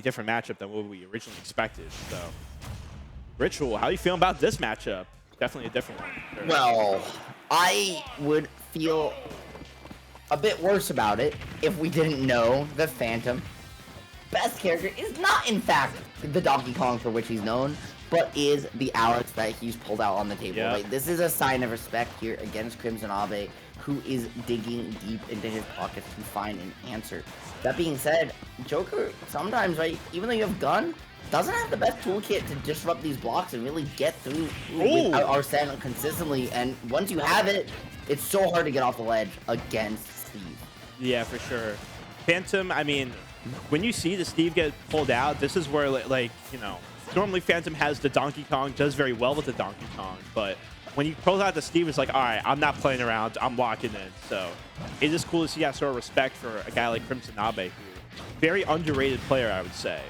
different matchup than what we originally expected. So, Ritual, how are you feeling about this matchup? Definitely a different one. Sure. Well, I would feel a bit worse about it if we didn't know that Phantom, best character, is not in fact the Donkey Kong for which he's known, but is the Alex that he's pulled out on the table. Yep. Right? This is a sign of respect here against CrimsonAbe, who is digging deep into his pockets to find an answer. That being said, Joker sometimes, right, even though you have gun, doesn't have the best toolkit to disrupt these blocks and really get through with Arsene consistently. And once you have it, it's so hard to get off the ledge against Steve. Yeah, for sure. Phantom, I mean, when you see the Steve get pulled out, this is where, like, you know, normally Phantom has the Donkey Kong, does very well with the Donkey Kong, but when you pull out the Steve, it's like, all right, I'm not playing around, I'm locking in. So it is cool to see that sort of respect for a guy like CrimsonAbe, who very underrated player, I would say.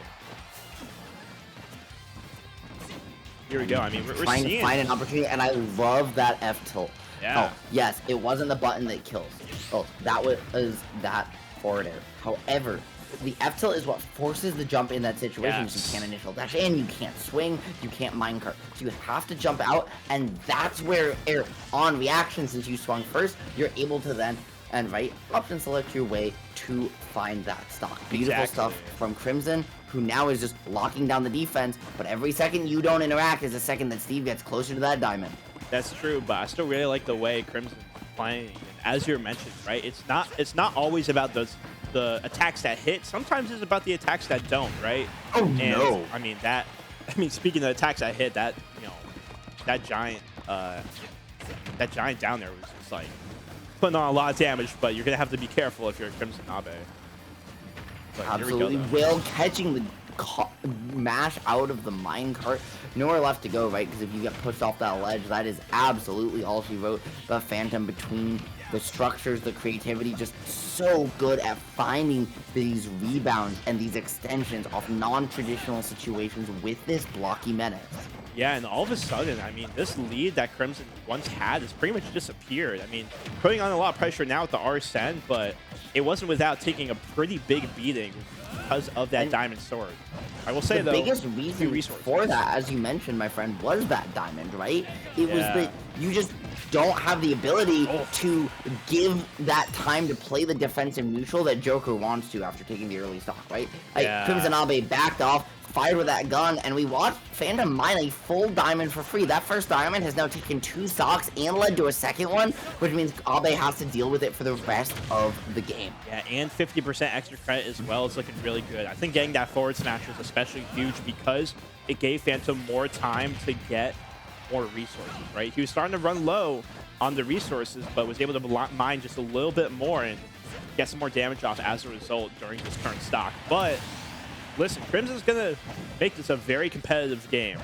Here we go. I mean, we're trying seeing to find an opportunity, and I love that F tilt. Yeah. Oh, yes, it wasn't the button that kills. Oh, that was that forward air. However, the F tilt is what forces the jump in that situation. Yes. You can't initial dash in, you can't swing, you can't minecart. So you have to jump out, and that's where on reaction, since you swung first, you're able to then option select your way to find that stock. Beautiful stuff from Crimson, who now is just locking down the defense, but every second you don't interact is a second that Steve gets closer to that diamond. That's true, but I still really like the way Crimson's playing. And as you mentioned, right? It's not always about the attacks that hit. Sometimes it's about the attacks that don't, right? Oh, and, no. I mean, speaking of attacks that hit, that, you know, that giant down there was just like putting on a lot of damage, but you're gonna have to be careful if you're CrimsonAbe. Absolutely. Will catching the mash out of the minecart. Nowhere left to go, right? Because if you get pushed off that ledge, that is absolutely all she wrote. But Phantom, between the structures, the creativity, just so good at finding these rebounds and these extensions off non-traditional situations with this blocky menace. Yeah, and all of a sudden, I mean, this lead that Crimson once had has pretty much disappeared. I mean, putting on a lot of pressure now with the Arsene, but it wasn't without taking a pretty big beating because of that diamond sword. I will say, though, the biggest reason for that, as you mentioned, my friend, was that diamond, right? It was that you just don't have the ability to give that time to play the defensive neutral that Joker wants to after taking the early stock, right? CrimsonAbe backed off, fired with that gun, and we watched Phantom mine a full diamond for free. That first diamond has now taken 2 stocks and led to a second one, which means Abe has to deal with it for the rest of the game. Yeah, and 50% extra credit as well is looking really good. I think getting that forward smash was especially huge because it gave Phantom more time to get more resources, right? He was starting to run low on the resources, but was able to mine just a little bit more and get some more damage off as a result during this current stock. But listen, Crimson's going to make this a very competitive game.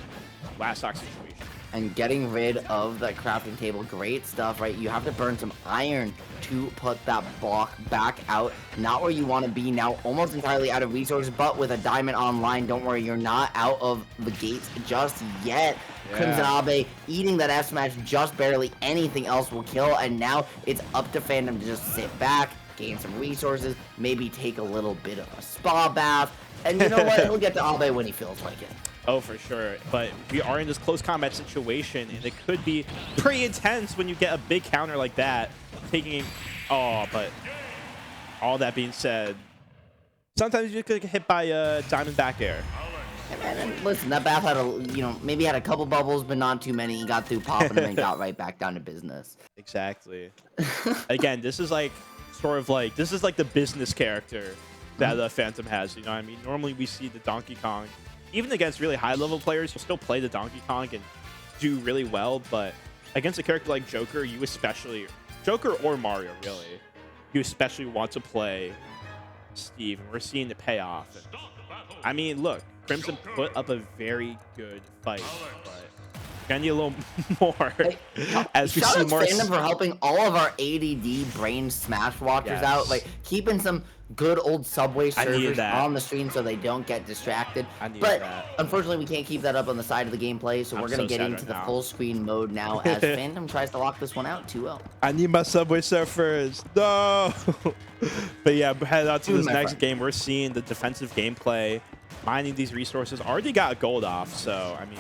Last stock situation. And getting rid of that crafting table, great stuff, right? You have to burn some iron to put that block back out. Not where you want to be now, almost entirely out of resources, but with a diamond online, don't worry, you're not out of the gates just yet. CrimsonAbe eating that F smash just barely. Anything else will kill, and now it's up to Phantom to just sit back, gain some resources, maybe take a little bit of a spa bath, and you know what? He'll get to Abe when he feels like it. Oh, for sure. But we are in this close combat situation, and it could be pretty intense when you get a big counter like that. Taking... Oh, but all that being said, sometimes you could get hit by a diamond back air. And listen, that bath had maybe had a couple bubbles, but not too many. He got through popping them and got right back down to business. Exactly. Again, this is like this is like the business character that the Phantom has. You know what I mean? Normally we see the Donkey Kong, even against really high level players, you'll still play the Donkey Kong and do really well. But against a character like Joker, Joker or Mario, really, you especially want to play Steve, and we're seeing the payoff. And, I mean, look, Crimson put up a very good fight, but gonna need a little more. As we see more. Shout out for helping all of our ADD brain smash watchers out, like keeping some good old Subway servers on the stream so they don't get distracted. But unfortunately, we can't keep that up on the side of the gameplay, so we're gonna get into the full screen mode now as Phantom tries to lock this one out 2-0. I need my Subway surfers. No. But yeah, head out to this next game. We're seeing the defensive gameplay mining these resources. Already got gold off, so I mean,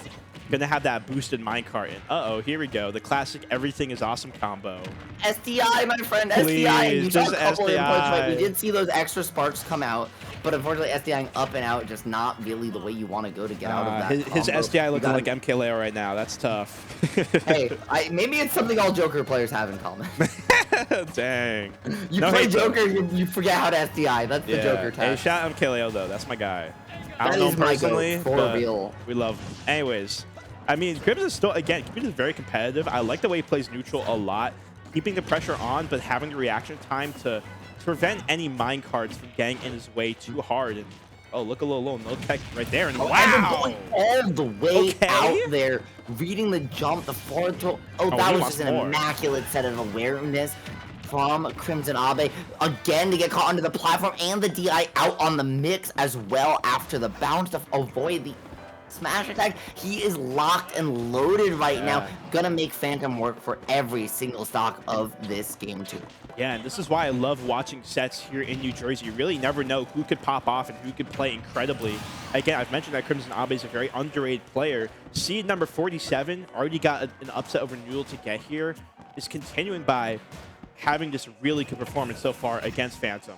gonna have that boosted minecart. And uh-oh, here we go. The classic everything is awesome combo. SDI, my friend, Please, SDI. And you saw just a couple of inputs, right? We SDI. did see those extra sparks come out, but unfortunately, SDIing up and out just not really the way you want to go to get out of that. His combo. SDI You looking gotta- like MKLeo right now. That's tough. Hey, maybe it's something all Joker players have in common. Dang. You No play hate, though. Joker, you forget how to SDI. That's the Joker Hey, test. shout out MKLeo though. That's my guy. I That don't know is him my goat, personally, for but real. we love him. Anyways, I mean, Crimson is still, again, Crimson is very competitive. I like the way he plays neutral a lot, keeping the pressure on, but having the reaction time to prevent any mine cards from getting in his way too hard. And oh, look a little no tech right there. And Oh, wow! and going all the way Okay. out there, reading the jump, the forward throw. Oh, that he was wants just an more. immaculate set of awareness from CrimsonAbe. Again, to get caught onto the platform and the DI out on the mix as well after the bounce to avoid the smash attack. He is locked and loaded right now. Gonna make Phantom work for every single stock of this game too. Yeah, and this is why I love watching sets here in New Jersey. You really never know who could pop off and who could play incredibly. Again, I've mentioned that CrimsonAbe is a very underrated player. Seed number 47 already got an upset over Newell to get here. Is continuing by having this really good performance so far against Phantom.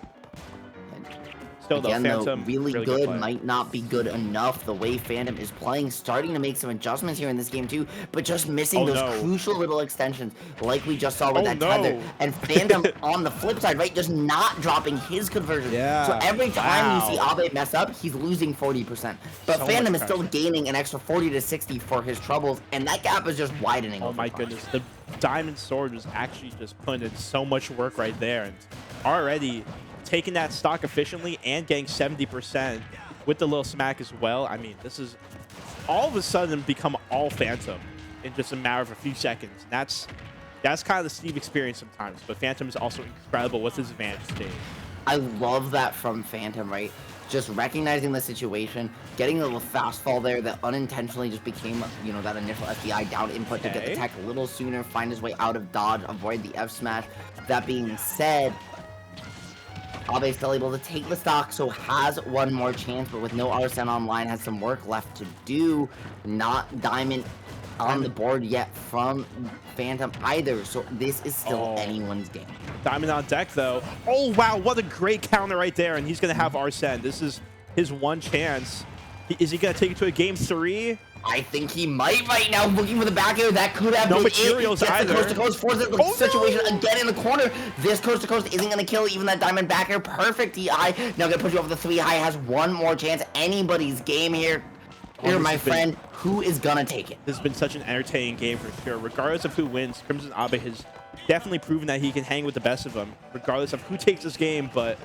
Still, though, Again, Phantom, really good player. might not be good enough the way Phantom is playing, starting to make some adjustments here in this game too, but just missing those crucial little extensions like we just saw with that tether. And Phantom on the flip side, right, just not dropping his conversion. Yeah. So every time you see Abe mess up, he's losing 40%. But So Phantom much is still pressure. gaining an extra 40 to 60 for his troubles, and that gap is just widening. Oh over my time. goodness, the Diamond Sword was actually just putting in so much work right there, and already taking that stock efficiently and getting 70% with the little smack as well. I mean, this is all of a sudden become all Phantom in just a matter of a few seconds. That's kind of the Steve experience sometimes, but Phantom is also incredible with his advantage state. I love that from Phantom, right? Just recognizing the situation, getting a little fast fall there that unintentionally just became, you know, that initial FDI down input to get the tech a little sooner, find his way out of dodge, avoid the F smash. That being said, Abe still able to take the stock, so has one more chance, but with no Arsene online, has some work left to do. Not Diamond on the board yet from Phantom either, so this is still anyone's game. Diamond on deck, though. Oh, wow, what a great counter right there, and he's going to have Arsene. This is his one chance. Is he going to take it to a game 3? I think he might right now, looking for the back air. That could have No been materials it. Gets either. the coast to coast, forces the situation again in the corner. This coast to coast isn't going to kill even that diamond back air. Perfect DI. Now going to put you over the 3 high. Has one more chance. Anybody's game here. Here, my friend. Who is going to take it? This has been such an entertaining game for sure. Regardless of who wins, CrimsonAbe has definitely proven that he can hang with the best of them, regardless of who takes this game, but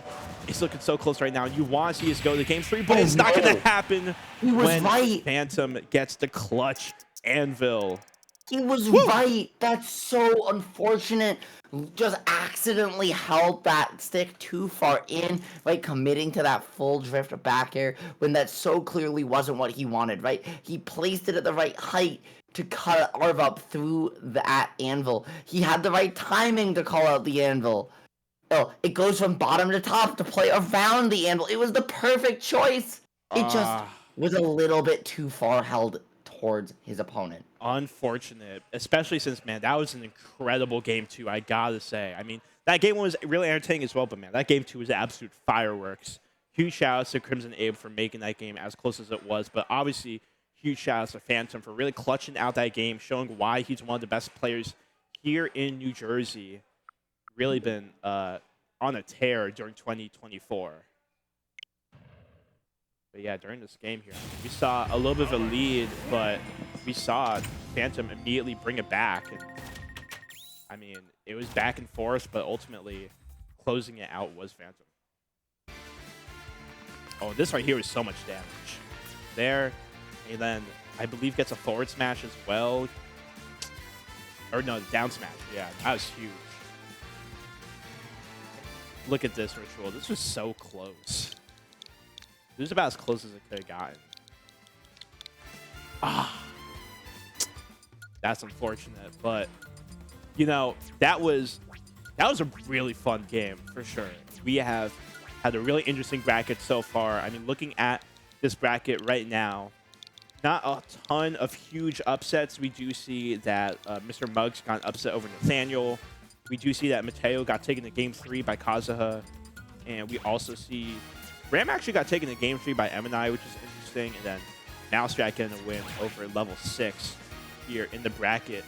it's looking so close right now. You want to see us go to game 3, but it's not going to happen when Phantom gets the clutch anvil. He was right. That's so unfortunate. Just accidentally held that stick too far in, right? Committing to that full drift back air when that so clearly wasn't what he wanted, right? He placed it at the right height to cut Arv up through that anvil. He had the right timing to call out the anvil. Oh, it goes from bottom to top to play around the anvil. It was the perfect choice. It just was a little bit too far held towards his opponent. Unfortunate, especially since, man, that was an incredible game 2, I gotta say. I mean, that game was really entertaining as well, but man, that game 2 was absolute fireworks. Huge shout outs to CrimsonAbe for making that game as close as it was, but obviously huge shout outs to Phantom for really clutching out that game, showing why he's one of the best players here in New Jersey. Really been on a tear during 2024. But yeah, during this game here, we saw a little bit of a lead, but we saw Phantom immediately bring it back. And I mean, it was back and forth, but ultimately closing it out was Phantom. Oh, this right here is so much damage. There, and then I believe gets a forward smash as well. Or no, down smash. Yeah, that was huge. Look at this ritual. This was so close. This was about as close as it could have gotten. That's unfortunate, but you know, that was a really fun game for sure. We have had a really interesting bracket so far. I mean, looking at this bracket right now, not a ton of huge upsets. We do see that Mr. Muggs got upset over Nathaniel. We do see that Mateo got taken to game 3 by Kazuha. And we also see Ram actually got taken to game 3 by Emanai, which is interesting. And then Mousetrap getting a win over level 6 here in the bracket.